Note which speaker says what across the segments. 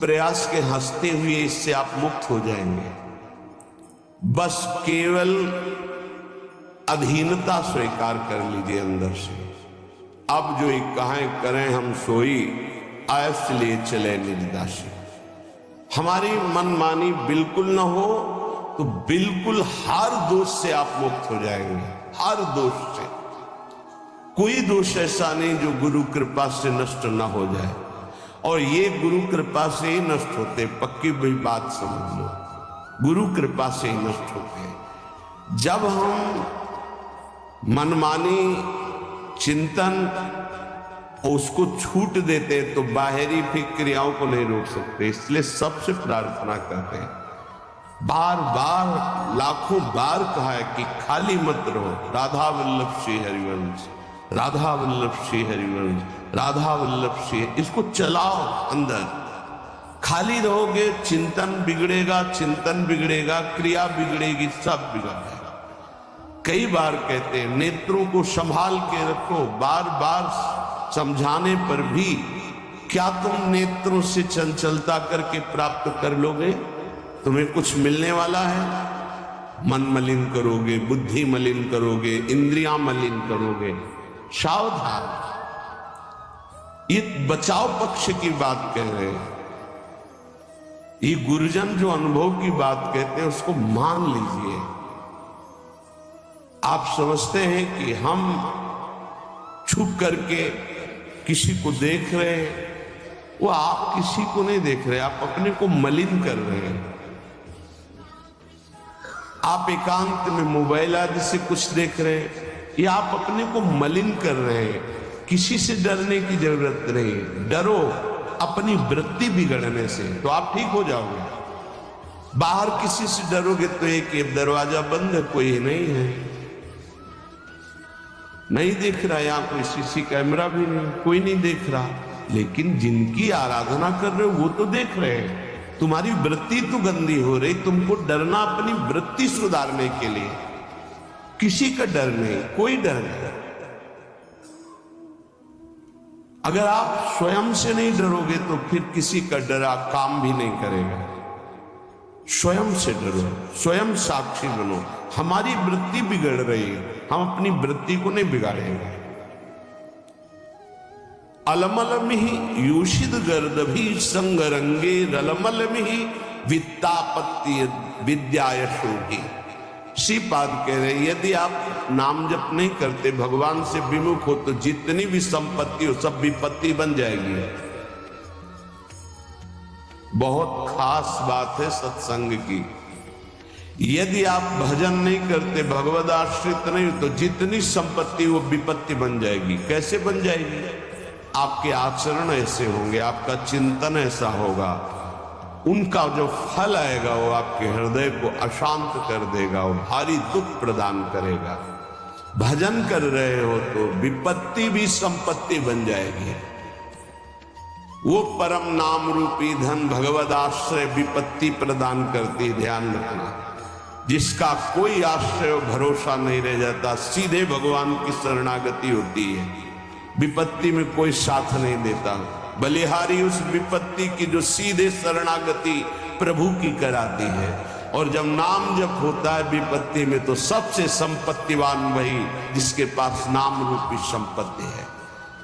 Speaker 1: प्रयास के हंसते हुए इससे आप मुक्त हो जाएंगे। बस केवल अधीनता स्वीकार कर लीजिए अंदर से। अब जो एक कहें करें हम सोई, आयस लिए चले निर्दाशी। हमारी मनमानी बिल्कुल न हो तो बिल्कुल हर दोष से आप मुक्त हो जाएंगे। हर दोष से, कोई दोष ऐसा नहीं जो गुरु कृपा से नष्ट न हो जाए। और ये गुरु कृपा से ही नष्ट होते, पक्की हुई बात समझ लो, गुरु कृपा से ही नष्ट होते। जब हम मनमानी चिंतन उसको छूट देते तो बाहरी फिर क्रियाओं को नहीं रोक सकते। इसलिए सबसे प्रार्थना करते हैं, बार बार लाखों बार कहा है कि खाली मत रहो। राधा वल्लभ श्री हरिवंश, राधा वल्लभ श्री हरिवंश, राधा वल्लभ श्री, इसको चलाओ अंदर। खाली रहोगे चिंतन बिगड़ेगा, चिंतन बिगड़ेगा, क्रिया बिगड़ेगी, सब बिगड़ जाएगा। कई बार कहते हैं नेत्रों को संभाल के रखो। बार बार समझाने पर भी क्या तुम नेत्रों से चंचलता करके प्राप्त कर लोगे? तुम्हें कुछ मिलने वाला है? मन मलिन करोगे, बुद्धि मलिन करोगे, इंद्रियां मलिन करोगे। सावधान, ये बचाव पक्ष की बात कह रहे हैं। ये गुरुजन जो अनुभव की बात कहते हैं उसको मान लीजिए। आप समझते हैं कि हम छुप करके किसी को देख रहे हैं, वो आप किसी को नहीं देख रहे, आप अपने को मलिन कर रहे हैं। आप एकांत में मोबाइल आदि से कुछ देख रहे हैं, ये आप अपने को मलिन कर रहे हैं। किसी से डरने की जरूरत नहीं, डरो अपनी वृत्ति बिगड़ने से तो आप ठीक हो जाओगे। बाहर किसी से डरोगे तो एक दरवाजा बंद है, कोई नहीं है, नहीं देख रहा, यहां कोई सीसी कैमरा भी नहीं, कोई नहीं देख रहा। लेकिन जिनकी आराधना कर रहे हो वो तो देख रहे हैं। तुम्हारी वृत्ति तो गंदी हो रही, तुमको डरना अपनी वृत्ति सुधारने के लिए। किसी का डर नहीं, कोई डर नहीं। अगर आप स्वयं से नहीं डरोगे तो फिर किसी का डर काम भी नहीं करेगा। स्वयं से डरो, स्वयं साक्षी बनो। हमारी वृत्ति बिगड़ रही है, हम अपनी वृत्ति को नहीं बिगाड़ेंगे। अलमलमिहि यूषिद गर्दभी संगरंगे रलमलमिहि वित्तापत्ति विद्यायशोगी। श्रीपाद कह रहे यदि आप नाम जप नहीं करते, भगवान से विमुख हो, तो जितनी भी संपत्ति हो सब विपत्ति बन जाएगी। बहुत खास बात है सत्संग की। यदि आप भजन नहीं करते, भगवद आश्रित नहीं, तो जितनी संपत्ति वो विपत्ति बन जाएगी। कैसे बन जाएगी? आपके आचरण ऐसे होंगे, आपका चिंतन ऐसा होगा, उनका जो फल आएगा वो आपके हृदय को अशांत कर देगा और भारी दुख प्रदान करेगा। भजन कर रहे हो तो विपत्ति भी संपत्ति बन जाएगी। वो परम नाम रूपी धन भगवद आश्रय विपत्ति प्रदान करती, ध्यान रखना। जिसका कोई आश्रय भरोसा नहीं रह जाता, सीधे भगवान की शरणागति होती है, विपत्ति में कोई साथ नहीं देता। बलिहारी उस विपत्ति की जो सीधे शरणागति प्रभु की कराती है। और जब नाम जप होता है विपत्ति में, तो सबसे संपत्तिवान वही जिसके पास नाम रूपी संपत्ति है।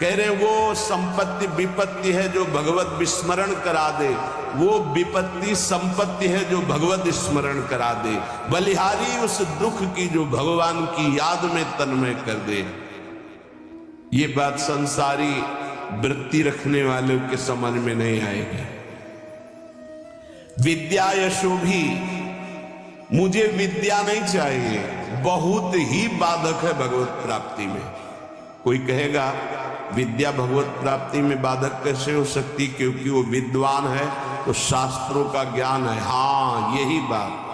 Speaker 1: कह रहे वो संपत्ति विपत्ति है जो भगवत विस्मरण करा दे, वो विपत्ति संपत्ति है जो भगवत स्मरण करा दे। बलिहारी उस दुख की जो भगवान की याद में तन्मय कर दे। ये बात संसारी वृत्ति रखने वालों के समझ में नहीं आएगी। विद्या यशो भी, मुझे विद्या नहीं चाहिए, बहुत ही बाधक है भगवत प्राप्ति में। कोई कहेगा विद्या भगवत प्राप्ति में बाधक कैसे हो सकती? क्योंकि वो विद्वान है तो शास्त्रों का ज्ञान है। हाँ, यही बात।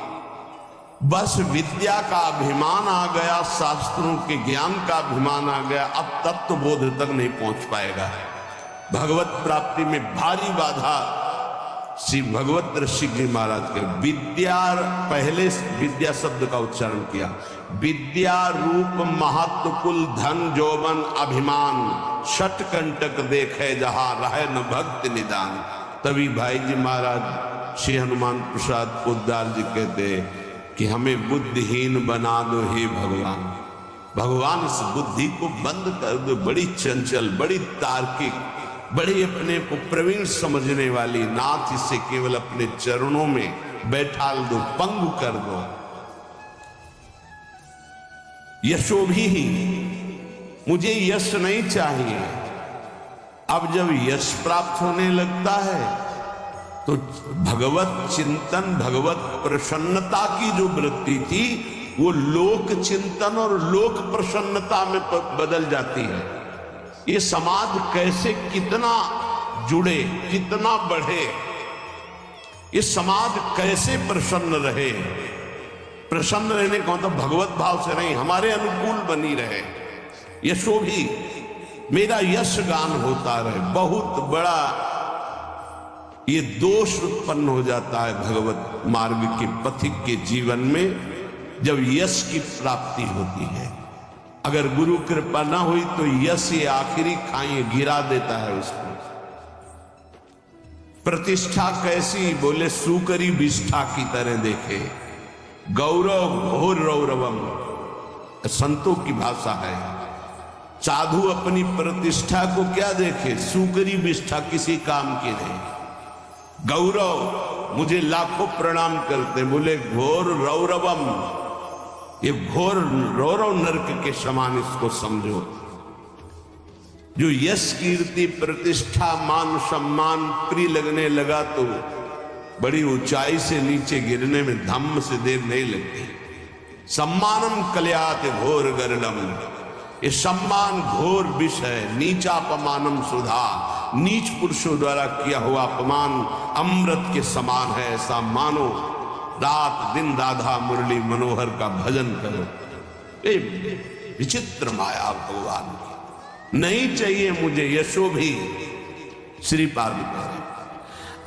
Speaker 1: बस विद्या का अभिमान आ गया, शास्त्रों के ज्ञान का अभिमान आ गया, अब तत्व बोध तक नहीं पहुंच पाएगा। भगवत प्राप्ति में भारी बाधा श्री भगवत ऋषि जी महाराज के। विद्या, पहले विद्या शब्द का उच्चारण किया। विद्या रूप महत्व कुल धन जौवन अभिमान, षट कंटक देखे जहां रहे न भक्ति निदान। तभी भाई जी महाराज श्री हनुमान प्रसाद पोद्दार जी कहते कि हमें बुद्धिहीन बना दो हे भगवान। भगवान इस बुद्धि को बंद कर दो, बड़ी चंचल, बड़ी तार्किक, बड़ी अपने को प्रवीण समझने वाली। नाथ इसे केवल अपने चरणों में बैठाल दो, पंगु कर दो। यशो भी मुझे यश नहीं चाहिए। अब जब यश प्राप्त होने लगता है तो भगवत चिंतन, भगवत प्रसन्नता की जो वृत्ति थी वो लोक चिंतन और लोक प्रसन्नता में बदल जाती है। ये समाज कैसे कितना जुड़े, कितना बढ़े, ये समाज कैसे प्रसन्न रहे। प्रसन्न रहने का मतलब भगवत भाव से नहीं, हमारे अनुकूल बनी रहे। यशो भी मेरा यश गान होता रहे। बहुत बड़ा ये दोष उत्पन्न हो जाता है भगवत मार्ग के पथिक के जीवन में जब यश की प्राप्ति होती है। अगर गुरु कृपा ना हुई तो यश ये आखिरी खाई गिरा देता है उसको। प्रतिष्ठा कैसी, बोले सुकरी विष्ठा की तरह देखे। गौरव घोर रौरवम, संतों की भाषा है। साधु अपनी प्रतिष्ठा को क्या देखे, सुकरी विष्ठा किसी काम की नहीं। गौरव, मुझे लाखों प्रणाम करते, बोले घोर रौरवम, ये घोर रौरव नरक के समान इसको समझो। जो यश कीर्ति प्रतिष्ठा मान सम्मान प्रिय लगने लगा तो बड़ी ऊंचाई से नीचे गिरने में धम्म से देर नहीं लगती। सम्मानम कल्यात घोर गरलम, ये सम्मान घोर विष है। नीचापमानम सुधा, नीच पुरुषों द्वारा किया हुआ अपमान अमृत के समान है। ऐसा मानो, रात दिन राधा मुरली मनोहर का भजन करो। ये विचित्र माया भगवान की। नहीं चाहिए मुझे यशो भी। श्री पार्वती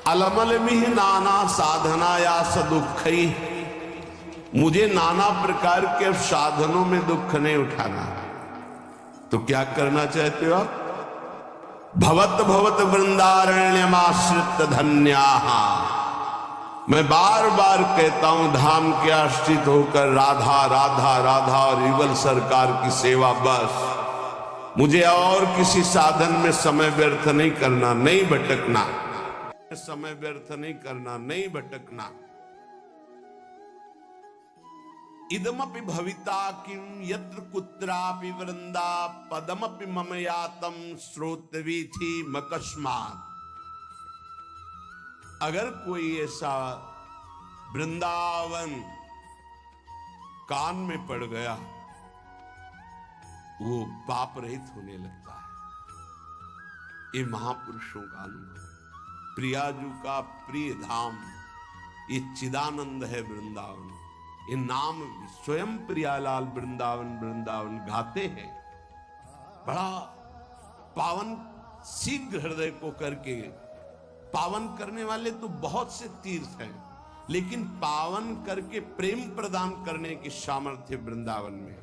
Speaker 1: अलमल मिह नाना साधना या सदुखई, मुझे नाना प्रकार के साधनों में दुख नहीं उठाना। तो क्या करना चाहते हो आप? भवत भवत वृंदारण्यमाश्रित धन्याः, मैं बार बार कहता हूं धाम के आश्रित होकर राधा राधा राधा और युगल सरकार की सेवा बस। मुझे और किसी साधन में समय व्यर्थ नहीं करना, नहीं भटकना। समय व्यर्थ नहीं करना, नहीं भटकना। इदमपि भविता किम यत्र कुत्रापि वृंदा पदमपि मम यातम श्रोतवीथि मकस्मात्। अगर कोई ऐसा वृंदावन कान में पड़ गया वो पाप रहित होने लगता है। ये महापुरुषों का अनुभव। प्रियाजू का प्रिय धाम ये चिदानंद है वृंदावन। ये नाम स्वयं प्रियालाल वृंदावन वृंदावन गाते हैं। बड़ा पावन शीघ्र हृदय को करके पावन करने वाले तो बहुत से तीर्थ हैं, लेकिन पावन करके प्रेम प्रदान करने की सामर्थ्य वृंदावन में।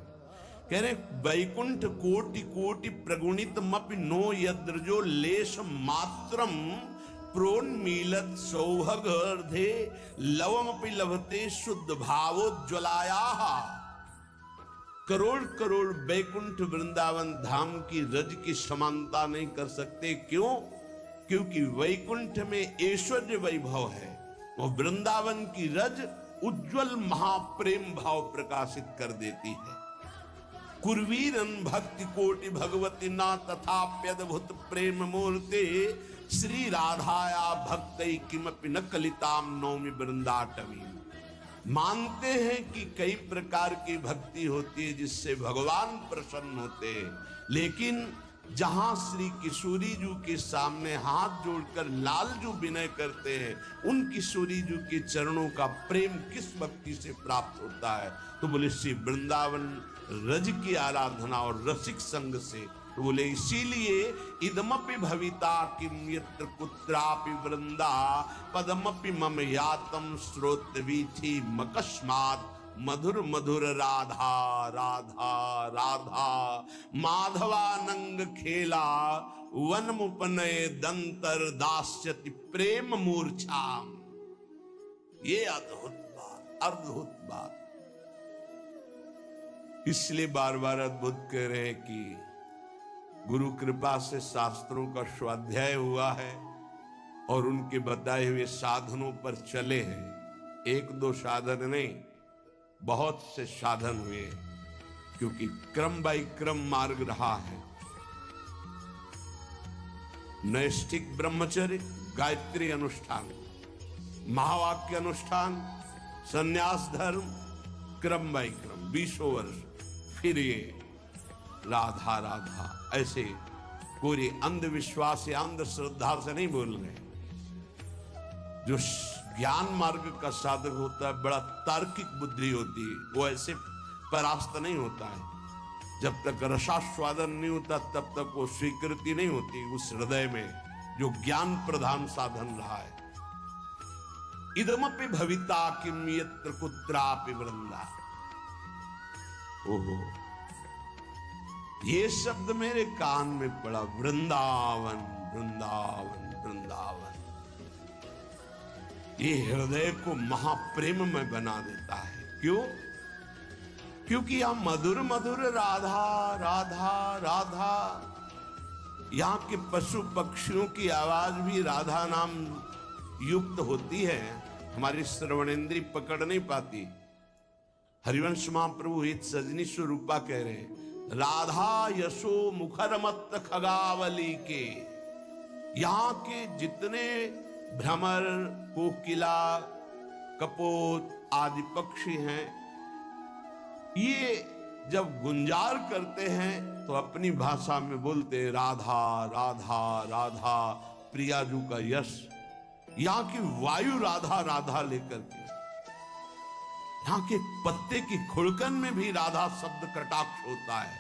Speaker 1: कह रहे वैकुंठ कोटि कोटि प्रगुणित मपि नो यद्रजो लेश मात्रम प्रोन्मीलत सौभगर्धे लवमपि लभते शुद्ध भावोज्ज्वलायाः। करोड़ करोड़ वैकुंठ वृंदावन धाम की रज की समानता नहीं कर सकते। क्यों? क्योंकि वैकुंठ में ऐश्वर्य वैभव है, वो वृंदावन की रज उज्जवल महाप्रेम भाव प्रकाशित कर देती है। कुर्वीरन भक्ति कोटि भगवती ना तथाप्यद्भुत प्रेम मूर्ते श्री राधाया भक्तै किमपि न कलिताम नौमि वृंदाटवी। मानते हैं कि कई प्रकार की भक्ति होती है जिससे भगवान प्रसन्न होते हैं, लेकिन जहां श्री किशोरी जी के सामने हाथ जोड़कर लालजू विनय करते हैं, उन किशोरी जी के चरणों का प्रेम किस भक्ति से प्राप्त होता है? तो बोले श्री वृंदावन रज की आराधना और रसिक संग से। तो बोले इसीलिए इदमपि भविता किम यत्र कुत्रापि वृंदा पदमपि मम यातम श्रोतवीथि मकस्मात् मधुर मधुर राधा राधा राधा, माधवानंग खेला वन मुपनय दंतर दास्यति प्रेम मूर्छाम। ये अद्भुत बात, अद्भुत बात। इसलिए बार बार अद्भुत कह रहे हैं कि गुरु कृपा से शास्त्रों का स्वाध्याय हुआ है और उनके बताए हुए साधनों पर चले हैं। एक दो साधन नहीं, बहुत से साधन हुए, क्योंकि क्रम बाई क्रम मार्ग रहा है। नैष्ठिक ब्रह्मचर्य, गायत्री अनुष्ठान, महावाक्य अनुष्ठान, संन्यास धर्म, क्रम बाई क्रम 20 वर्ष, फिर ये राधा राधा। ऐसे कोई अंधविश्वास या अंधश्रद्धा से नहीं बोल रहे। जो ज्ञान मार्ग का साधक होता है, बड़ा तार्किक बुद्धि होती है, वो ऐसे परास्त नहीं होता है। जब तक रसास्वादन नहीं होता तब तक वो स्वीकृति नहीं होती उस हृदय में जो ज्ञान प्रधान साधन रहा है। इदमपि भविता किम यत्र कुत्रापि वृंदा। ओहो, ये शब्द मेरे कान में पड़ा, वृंदावन वृंदावन वृंदावन। ये हृदय को महाप्रेम में बना देता है। क्यों? क्योंकि यहां मधुर मधुर राधा राधा राधा। यहां के पशु पक्षियों की आवाज भी राधा नाम युक्त होती है, हमारी श्रवणेन्द्री पकड़ नहीं पाती। हरिवंश महाप्रभु हित सजनी स्वरूपा कह रहे हैं, राधा यशो मुखर मत खगावली के। यहां के जितने भ्रमर, कोकिला, कपोत आदि पक्षी हैं, ये जब गुंजार करते हैं तो अपनी भाषा में बोलते हैं राधा राधा राधा, प्रियाजू का यश। यहां की वायु राधा राधा लेकर के, यहां के पत्ते की खुड़कन में भी राधा शब्द कटाक्ष होता है।